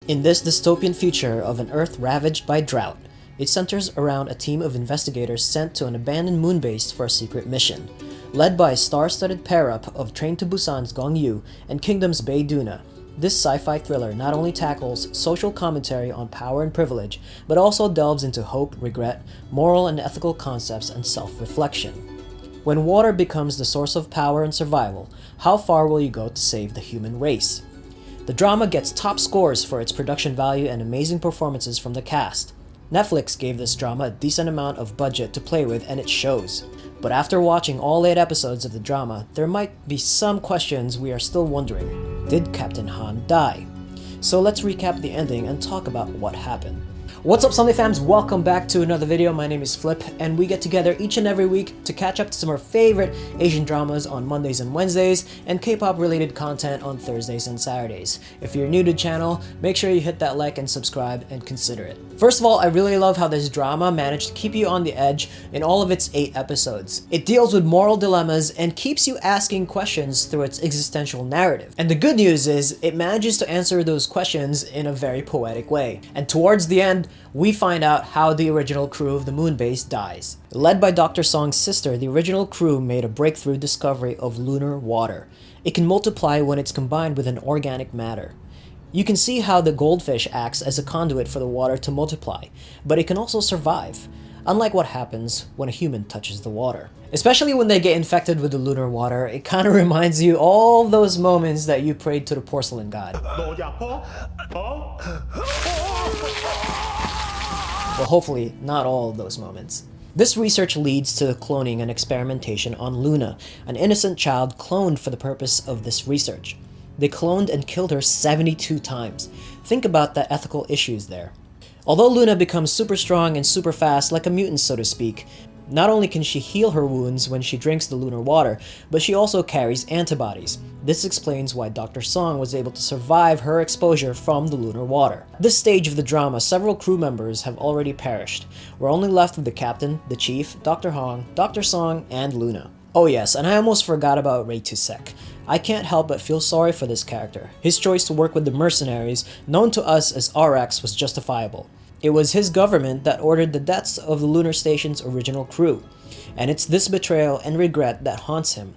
In this dystopian future of an Earth ravaged by drought, it centers around a team of investigators sent to an abandoned moon base for a secret mission. Led by a star-studded pair-up of Train to Busan's Gong Yu and Kingdom's Bae Doona, this sci-fi thriller not only tackles social commentary on power and privilege, but also delves into hope, regret, moral and ethical concepts, and self-reflection. When water becomes the source of power and survival, how far will you go to save the human race? The drama gets top scores for its production value and amazing performances from the cast. Netflix gave this drama a decent amount of budget to play with, and it shows. But after watching all 8 episodes of the drama, there might be some questions we are still wondering. Did Captain Han die? So let's recap the ending and talk about what happened. What's up, Sunday fams? Welcome back to another video. My name is Flip, and we get together each and every week to catch up to some of our favorite Asian dramas on Mondays and Wednesdays, and K-pop related content on Thursdays and Saturdays. If you're new to the channel, make sure you hit that like and subscribe and consider it. First of all, I really love how this drama managed to keep you on the edge in all of its 8 episodes. It deals with moral dilemmas and keeps you asking questions through its existential narrative. And the good news is, it manages to answer those questions in a very poetic way. And towards the end, we find out how the original crew of the moon base dies. Led by Dr. Song's sister, the original crew made a breakthrough discovery of lunar water. It can multiply when it's combined with an organic matter. You can see how the goldfish acts as a conduit for the water to multiply, but it can also survive, unlike what happens when a human touches the water. Especially when they get infected with the lunar water, it kind of reminds you all those moments that you prayed to the porcelain god. Well, hopefully not all of those moments. This research leads to the cloning and experimentation on Luna, an innocent child cloned for the purpose of this research. They cloned and killed her 72 times. Think about the ethical issues there. Although Luna becomes super strong and super fast, like a mutant so to speak, not only can she heal her wounds when she drinks the lunar water, but she also carries antibodies. This explains why Dr. Song was able to survive her exposure from the lunar water. This stage of the drama, several crew members have already perished. We're only left with the captain, the chief, Dr. Hong, Dr. Song, and Luna. Oh yes, and I almost forgot about Ray Tusek. I can't help but feel sorry for this character. His choice to work with the mercenaries, known to us as RX, was justifiable. It was his government that ordered the deaths of the lunar station's original crew, and it's this betrayal and regret that haunts him.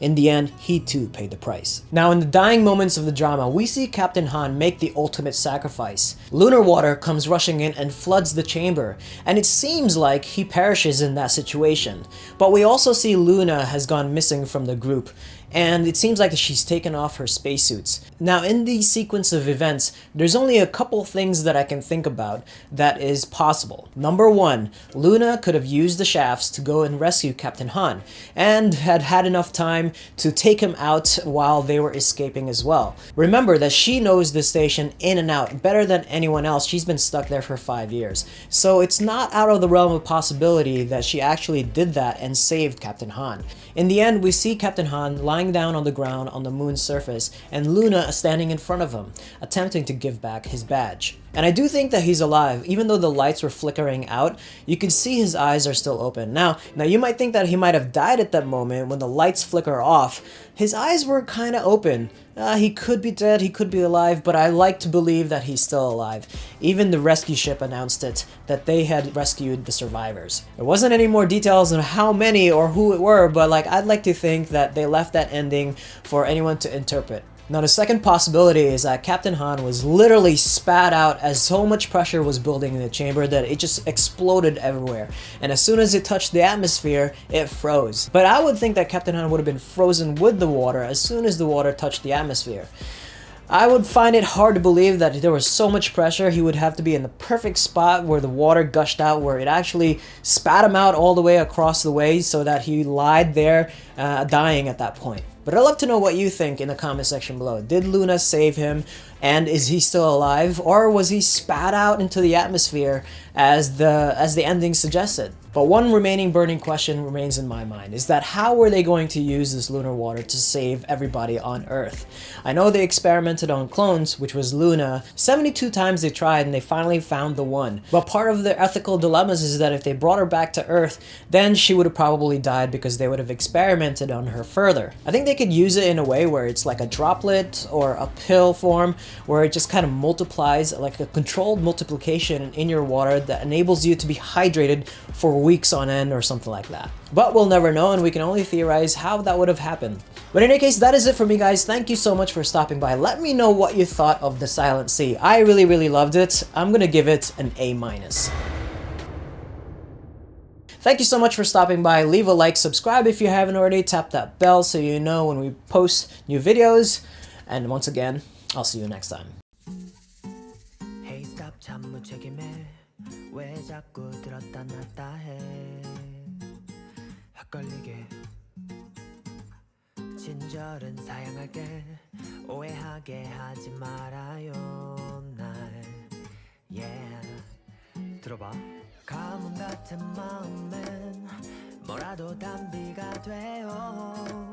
In the end, he too paid the price. Now, in the dying moments of the drama, we see Captain Han make the ultimate sacrifice. Lunar water comes rushing in and floods the chamber, and it seems like he perishes in that situation. But we also see Luna has gone missing from the group, and it seems like she's taken off her spacesuits. Now, in the sequence of events, there's only a couple things that I can think about that is possible. Number 1, Luna could have used the shafts to go and rescue Captain Han, and had enough time to take him out while they were escaping as well. Remember that she knows the station in and out better than anyone else. She's been stuck there for 5 years. So it's not out of the realm of possibility that she actually did that and saved Captain Han. In the end, we see Captain Han lying down on the ground on the moon's surface, and Luna standing in front of him, attempting to give back his badge. And I do think that he's alive. Even though the lights were flickering out, you can see his eyes are still open. Now you might think that he might have died at that moment when the lights flicker off. His eyes were kind of open. He could be dead, he could be alive, but I like to believe that he's still alive. Even the rescue ship announced it, that they had rescued the survivors. There wasn't any more details on how many or who it were, but I'd like to think that they left that ending for anyone to interpret. Now, the second possibility is that Captain Han was literally spat out as so much pressure was building in the chamber that it just exploded everywhere. And as soon as it touched the atmosphere, it froze. But I would think that Captain Han would have been frozen with the water as soon as the water touched the atmosphere. I would find it hard to believe that there was so much pressure. He would have to be in the perfect spot where the water gushed out, where it actually spat him out all the way across the way so that he lied there dying at that point. But I'd love to know what you think in the comment section below. Did Luna save him, and is he still alive, or was he spat out into the atmosphere as the ending suggested? But one remaining burning question remains in my mind, is that how were they going to use this lunar water to save everybody on Earth? I know they experimented on clones, which was Luna. 72 times they tried and they finally found the one. But part of their ethical dilemmas is that if they brought her back to Earth, then she would have probably died because they would have experimented on her further. I think they could use it in a way where it's like a droplet or a pill form, where it just kind of multiplies, like a controlled multiplication in your water that enables you to be hydrated for weeks on end or something like that. But we'll never know, and we can only theorize how that would have happened. But in any case, that is it for me, guys. Thank you so much for stopping by. Let me know what you thought of the Silent Sea. I really loved it. I'm gonna give it an A-. Thank you so much for stopping by. Leave a like, subscribe if you haven't already, tap that bell so you know when we post new videos. And once again, I'll see you next time. Hey, stop, 왜 자꾸 들었다 놨다 해 헷갈리게 친절은 사양할게 오해하게 하지 말아요 날 yeah 들어봐 가뭄 같은 마음엔 뭐라도 단비가 돼요